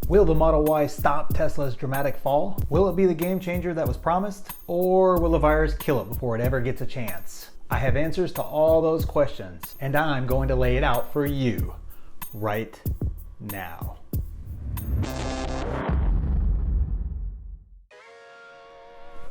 Will the Model Y stop Tesla's dramatic fall? Will it be the game changer that was promised? Or will the virus kill it before it ever gets a chance? I have answers to all those questions, and I'm going to lay it out for you right now.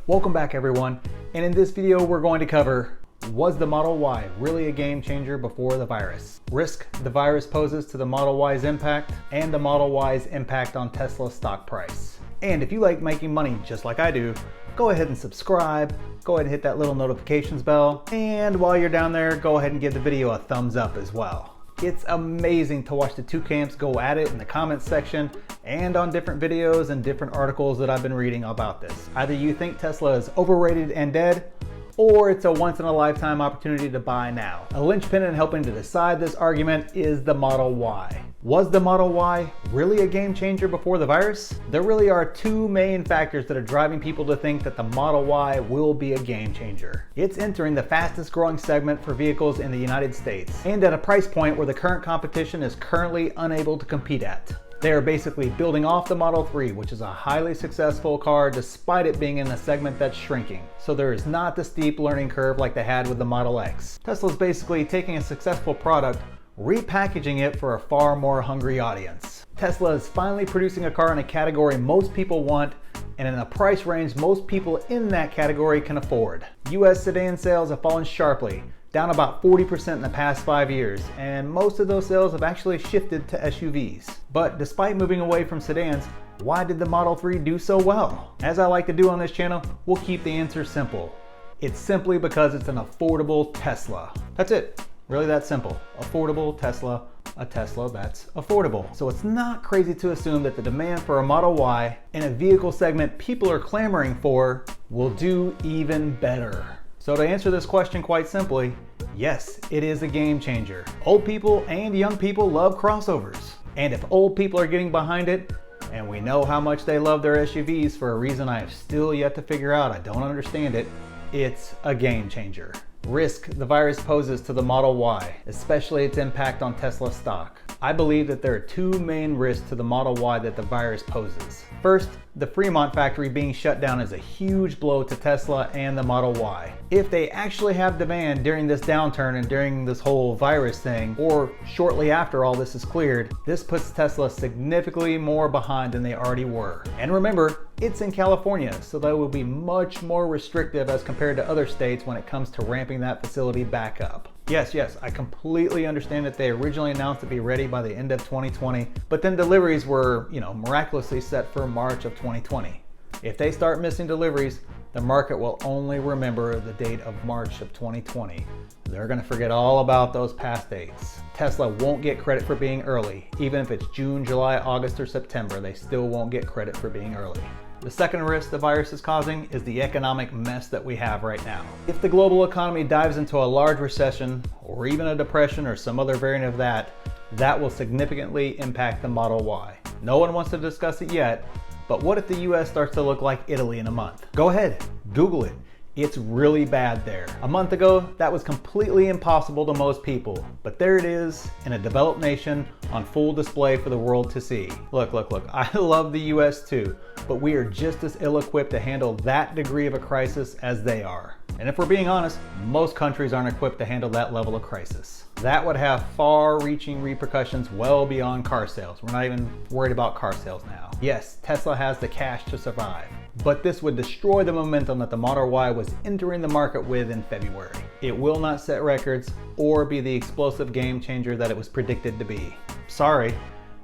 Welcome back, everyone, and in this video we're going to cover: was the Model Y really a game changer before the virus? Risk the virus poses to the Model Y's impact, and the Model Y's impact on Tesla's stock price. And if you like making money just like I do, go ahead and subscribe, go ahead and hit that little notifications bell, and while you're down there, go ahead and give the video a thumbs up as well. It's amazing to watch the two camps go at it in the comments section and on different videos and different articles that I've been reading about this. Either you think Tesla is overrated and dead, or it's a once-in-a-lifetime opportunity to buy now. A linchpin in helping to decide this argument is the Model Y. Was the Model Y really a game changer before the virus? There really are two main factors that are driving people to think that the Model Y will be a game changer. It's entering the fastest growing segment for vehicles in the United States, and at a price point where the current competition is currently unable to compete at. They are basically building off the Model 3, which is a highly successful car despite it being in a segment that's shrinking. So there is not the steep learning curve like they had with the Model X. Tesla's basically taking a successful product, repackaging it for a far more hungry audience. Tesla is finally producing a car in a category most people want and in a price range most people in that category can afford. US sedan sales have fallen sharply, down about 40% in the past 5 years, and most of those sales have actually shifted to SUVs. But despite moving away from sedans, why did the Model 3 do so well? As I like to do on this channel, we'll keep the answer simple. It's simply because it's an affordable Tesla. That's it. Really that simple. Affordable Tesla, a Tesla that's affordable. So it's not crazy to assume that the demand for a Model Y in a vehicle segment people are clamoring for will do even better. So to answer this question quite simply, yes, it is a game changer. Old people and young people love crossovers. And if old people are getting behind it, and we know how much they love their SUVs for a reason I have still yet to figure out, I don't understand it, it's a game changer. Risk the virus poses to the Model Y, especially its impact on Tesla stock. I believe that there are two main risks to the Model Y that the virus poses. First, the Fremont factory being shut down is a huge blow to Tesla and the Model Y. If they actually have demand during this downturn and during this whole virus thing, or shortly after all this is cleared, this puts Tesla significantly more behind than they already were. And remember, it's in California, so they will be much more restrictive as compared to other states when it comes to ramping that facility back up. Yes, I completely understand that they originally announced to be ready by the end of 2020, but then deliveries were, miraculously set for March of 2020. If they start missing deliveries, the market will only remember the date of March of 2020. They're going to forget all about those past dates. Tesla won't get credit for being early. Even if it's June, July, August, or September, they still won't get credit for being early. The second risk the virus is causing is the economic mess that we have right now. If the global economy dives into a large recession, or even a depression or some other variant of that, that will significantly impact the Model Y. No one wants to discuss it yet, but what if the US starts to look like Italy in a month? Go ahead, Google it. It's really bad there. A month ago, that was completely impossible to most people, but there it is in a developed nation on full display for the world to see. Look, I love the US too, but we are just as ill-equipped to handle that degree of a crisis as they are. And if we're being honest, most countries aren't equipped to handle that level of crisis. That would have far-reaching repercussions well beyond car sales. We're not even worried about car sales now. Yes, Tesla has the cash to survive, but this would destroy the momentum that the Model Y was entering the market with in February. It will not set records or be the explosive game changer that it was predicted to be. Sorry,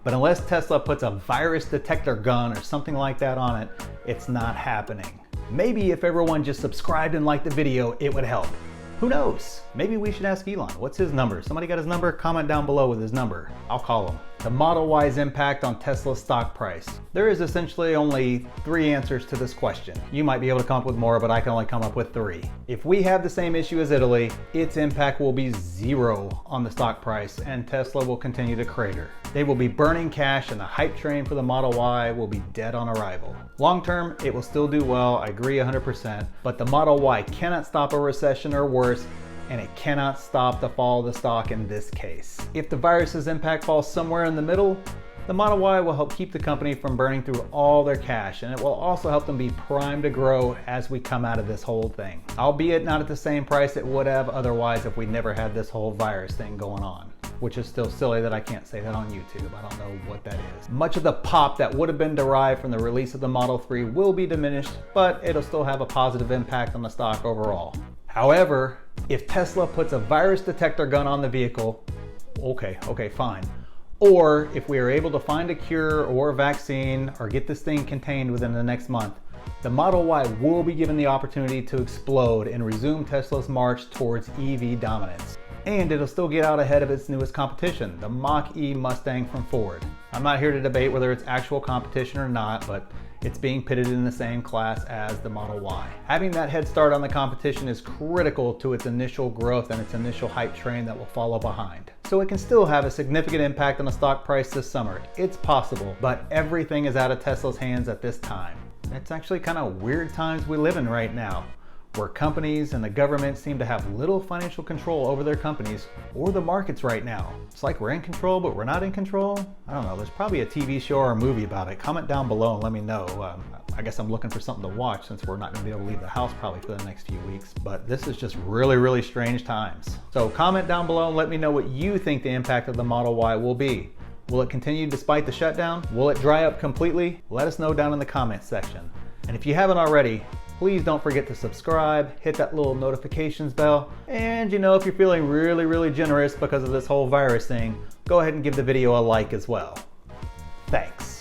but unless Tesla puts a virus detector gun or something like that on it, it's not happening. Maybe if everyone just subscribed and liked the video, it would help. Who knows? Maybe we should ask Elon. What's his number? Somebody got his number? Comment down below with his number. I'll call him. The Model Y's impact on Tesla's stock price. There is essentially only 3 answers to this question. You might be able to come up with more, but I can only come up with 3. If we have the same issue as Italy, its impact will be 0 on the stock price and Tesla will continue to crater. They will be burning cash and the hype train for the Model Y will be dead on arrival. Long term, it will still do well, I agree 100%, but the Model Y cannot stop a recession or worse, and it cannot stop the fall of the stock in this case. If the virus's impact falls somewhere in the middle, The Model Y will help keep the company from burning through all their cash, and it will also help them be primed to grow as we come out of this whole thing. Albeit not at the same price it would have otherwise if we never had this whole virus thing going on. Which is still silly that I can't say that on YouTube. I don't know what that is. Much of the pop that would have been derived from the release of the Model 3 will be diminished, but it'll still have a positive impact on the stock overall. However, if Tesla puts a virus detector gun on the vehicle, okay, fine. Or if we are able to find a cure or a vaccine or get this thing contained within the next month, the Model Y will be given the opportunity to explode and resume Tesla's march towards EV dominance. And it'll still get out ahead of its newest competition, the Mach-E Mustang from Ford. I'm not here to debate whether it's actual competition or not, but it's being pitted in the same class as the Model Y. Having that head start on the competition is critical to its initial growth and its initial hype train that will follow behind. So it can still have a significant impact on the stock price this summer. It's possible, but everything is out of Tesla's hands at this time. It's actually kind of weird times we live in right now, where companies and the government seem to have little financial control over their companies or the markets right now. It's like we're in control, but we're not in control. I don't know, there's probably a TV show or a movie about it. Comment down below and let me know. I guess I'm looking for something to watch since we're not gonna be able to leave the house probably for the next few weeks, but this is just really strange times. So comment down below and let me know what you think the impact of the Model Y will be. Will it continue despite the shutdown? Will it dry up completely? Let us know down in the comments section. And if you haven't already, please don't forget to subscribe, hit that little notifications bell, and if you're feeling really generous because of this whole virus thing, go ahead and give the video a like as well. Thanks.